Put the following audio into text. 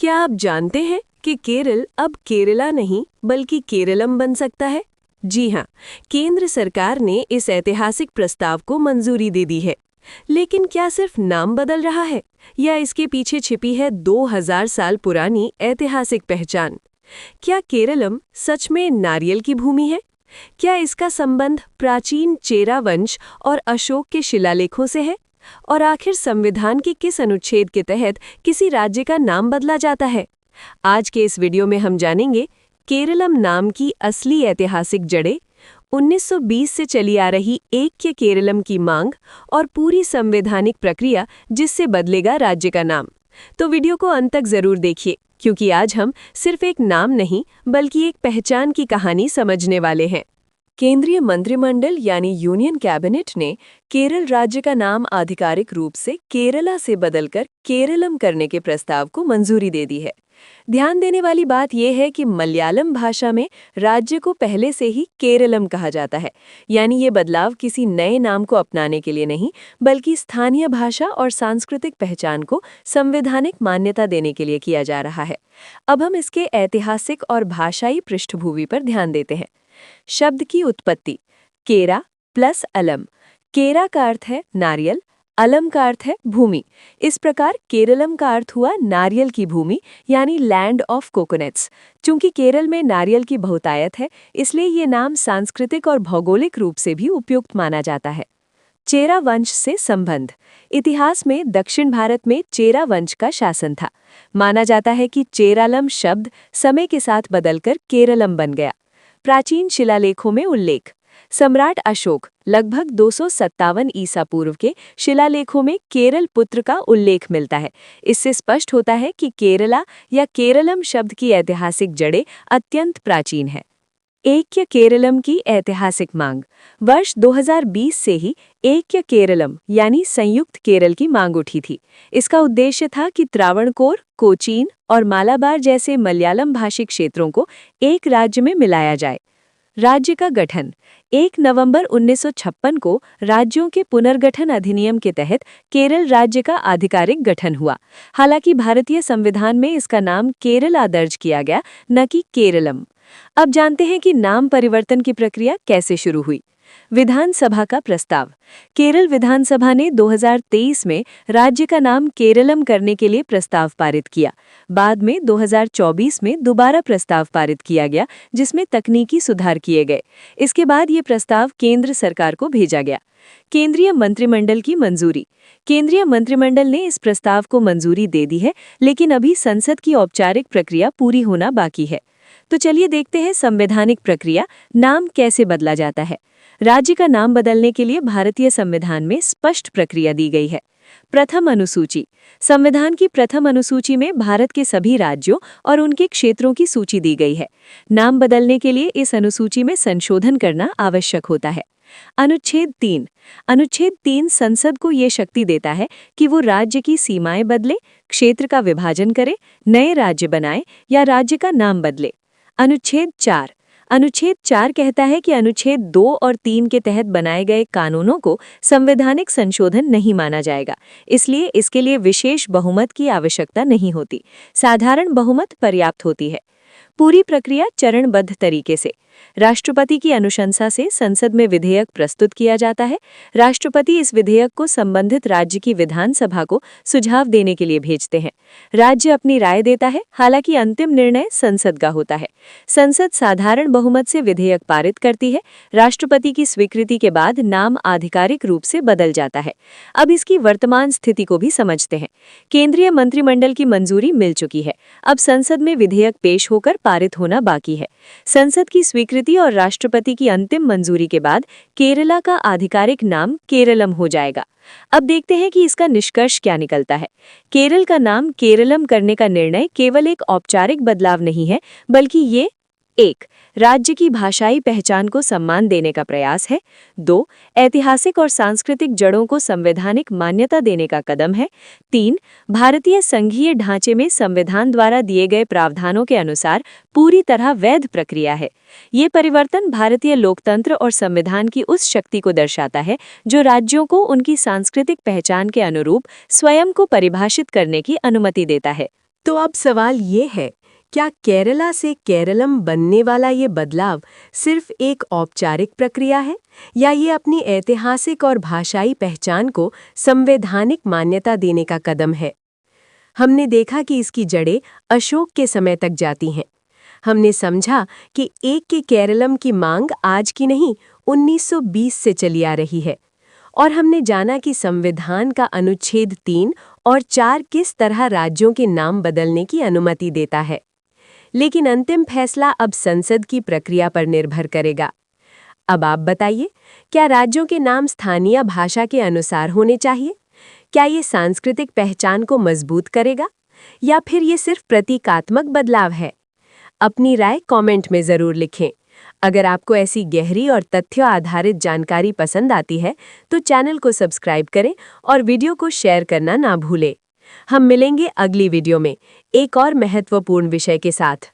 क्या आप जानते हैं कि केरल अब केरला नहीं बल्कि केरलम बन सकता है? जी हाँ, केंद्र सरकार ने इस ऐतिहासिक प्रस्ताव को मंजूरी दे दी है। लेकिन क्या सिर्फ नाम बदल रहा है या इसके पीछे छिपी है 2000 साल पुरानी ऐतिहासिक पहचान? क्या केरलम सच में नारियल की भूमि है? क्या इसका संबंध प्राचीन चेरा वंश और अशोक के शिलालेखों से है? और आखिर संविधान के किस अनुच्छेद के तहत किसी राज्य का नाम बदला जाता है? आज के इस वीडियो में हम जानेंगे केरलम नाम की असली ऐतिहासिक जड़ें, 1920 से चली आ रही ऐक्य केरलम की मांग और पूरी संवैधानिक प्रक्रिया जिससे बदलेगा राज्य का नाम। तो वीडियो को अंत तक जरूर देखिए, क्योंकि आज हम सिर्फ एक नाम नहीं बल्कि एक पहचान की कहानी समझने वाले हैं। केंद्रीय मंत्रिमंडल यानी यूनियन कैबिनेट ने केरल राज्य का नाम आधिकारिक रूप से केरला से बदलकर केरलम करने के प्रस्ताव को मंजूरी दे दी है। ध्यान देने वाली बात यह है कि मलयालम भाषा में राज्य को पहले से ही केरलम कहा जाता है, यानी ये बदलाव किसी नए नाम को अपनाने के लिए नहीं, बल्कि स्थानीय भाषा और सांस्कृतिक पहचान को संवैधानिक मान्यता देने के लिए किया जा रहा है। अब हम इसके ऐतिहासिक और भाषाई पृष्ठभूमि पर ध्यान देते हैं। शब्द की उत्पत्ति। केरा प्लस अलम। केरा का अर्थ है नारियल, अलम का अर्थ है भूमि। इस प्रकार केरलम का अर्थ हुआ नारियल की भूमि, यानी लैंड ऑफ कोकोनट्स। चूंकि केरल में नारियल की बहुतायत है, इसलिए ये नाम सांस्कृतिक और भौगोलिक रूप से भी उपयुक्त माना जाता है। चेरा वंश से संबंध। इतिहास में दक्षिण भारत में चेरा वंश का शासन था। माना जाता है कि चेरालम शब्द समय के साथ बदलकर केरलम बन गया। प्राचीन शिलालेखों में उल्लेख। सम्राट अशोक लगभग 257 ईसा पूर्व के शिलालेखों में केरल पुत्र का उल्लेख मिलता है। इससे स्पष्ट होता है कि केरला या केरलम शब्द की ऐतिहासिक जड़ें अत्यंत प्राचीन है। ऐक्य केरलम की ऐतिहासिक मांग। वर्ष 2020 से ही ऐक्य केरलम यानी संयुक्त केरल की मांग उठी थी। इसका उद्देश्य था कि त्रावणकोर, कोचीन और मालाबार जैसे मलयालम भाषी क्षेत्रों को एक राज्य में मिलाया जाए। राज्य का गठन। 1 नवंबर 1956 को राज्यों के पुनर्गठन अधिनियम के तहत केरल राज्य का आधिकारिक गठन हुआ। हालांकि भारतीय संविधान में इसका नाम केरला दर्ज किया गया, न कि केरलम। अब जानते हैं कि नाम परिवर्तन की प्रक्रिया कैसे शुरू हुई। विधानसभा का प्रस्ताव। केरल विधानसभा ने 2023 में राज्य का नाम केरलम करने के लिए प्रस्ताव पारित किया। बाद में 2024 में दोबारा प्रस्ताव पारित किया गया, जिसमें तकनीकी सुधार किए गए। इसके बाद ये प्रस्ताव केंद्र सरकार को भेजा गया। केंद्रीय मंत्रिमंडल की मंजूरी। केंद्रीय मंत्रिमंडल ने इस प्रस्ताव को मंजूरी दे दी है, लेकिन अभी संसद की औपचारिक प्रक्रिया पूरी होना बाकी है। तो चलिए देखते हैं संवैधानिक प्रक्रिया, नाम कैसे बदला जाता है। राज्य का नाम बदलने के लिए भारतीय संविधान में स्पष्ट प्रक्रिया दी गई है। प्रथम अनुसूची। संविधान की प्रथम अनुसूची में भारत के सभी राज्यों और उनके क्षेत्रों की सूची दी गई है। नाम बदलने के लिए इस अनुसूची में संशोधन करना आवश्यक होता है। अनुच्छेद 3। अनुच्छेद 3 संसद को ये शक्ति देता है कि वो राज्य की सीमाएं बदले, क्षेत्र का विभाजन करे, नए राज्य बनाए या राज्य का नाम बदले। अनुच्छेद 4। अनुच्छेद 4 कहता है कि अनुच्छेद 2 और 3 के तहत बनाए गए कानूनों को संवैधानिक संशोधन नहीं माना जाएगा, इसलिए इसके लिए विशेष बहुमत की आवश्यकता नहीं होती। साधारण बहुमत पर्याप्त होती है। पूरी प्रक्रिया चरणबद्ध तरीके से। राष्ट्रपति की अनुशंसा से संसद में विधेयक प्रस्तुत किया जाता है। राष्ट्रपति इस विधेयक को संबंधित राज्य की विधानसभा को सुझाव देने के लिए भेजते हैं। राज्य अपनी राय देता है, हालांकि अंतिम निर्णय संसद का होता है। संसद साधारण बहुमत से विधेयक पारित करती है। राष्ट्रपति की स्वीकृति के बाद नाम आधिकारिक रूप से बदल जाता है। अब इसकी वर्तमान स्थिति को भी समझते हैं। केंद्रीय मंत्रिमंडल की मंजूरी मिल चुकी है। अब संसद में विधेयक पेश होकर पारित होना बाकी है। संसद की स्वीकृति और राष्ट्रपति की अंतिम मंजूरी के बाद केरला का आधिकारिक नाम केरलम हो जाएगा। अब देखते हैं कि इसका निष्कर्ष क्या निकलता है। केरल का नाम केरलम करने का निर्णय केवल एक औपचारिक बदलाव नहीं है, बल्कि ये 1. राज्य की भाषाई पहचान को सम्मान देने का प्रयास है। 2. ऐतिहासिक और सांस्कृतिक जड़ों को संवैधानिक मान्यता देने का कदम है। 3. भारतीय संघीय ढांचे में संविधान द्वारा दिए गए प्रावधानों के अनुसार पूरी तरह वैध प्रक्रिया है। ये परिवर्तन भारतीय लोकतंत्र और संविधान की उस शक्ति को दर्शाता है जो राज्यों को उनकी सांस्कृतिक पहचान के अनुरूप स्वयं को परिभाषित करने की अनुमति देता है। तो अब सवाल ये है, क्या केरला से केरलम बनने वाला ये बदलाव सिर्फ एक औपचारिक प्रक्रिया है, या ये अपनी ऐतिहासिक और भाषाई पहचान को संवैधानिक मान्यता देने का कदम है? हमने देखा कि इसकी जड़ें अशोक के समय तक जाती हैं। हमने समझा कि एक के केरलम की मांग आज की नहीं, 1920 से चली आ रही है। और हमने जाना कि संविधान का अनुच्छेद 3 और 4 किस तरह राज्यों के नाम बदलने की अनुमति देता है। लेकिन अंतिम फैसला अब संसद की प्रक्रिया पर निर्भर करेगा। अब आप बताइए, क्या राज्यों के नाम स्थानीय भाषा के अनुसार होने चाहिए? क्या ये सांस्कृतिक पहचान को मजबूत करेगा, या फिर ये सिर्फ प्रतीकात्मक बदलाव है? अपनी राय कमेंट में ज़रूर लिखें। अगर आपको ऐसी गहरी और तथ्य आधारित जानकारी पसंद आती है तो चैनल को सब्सक्राइब करें और वीडियो को शेयर करना ना भूलें। हम मिलेंगे अगली वीडियो में एक और महत्वपूर्ण विषय के साथ।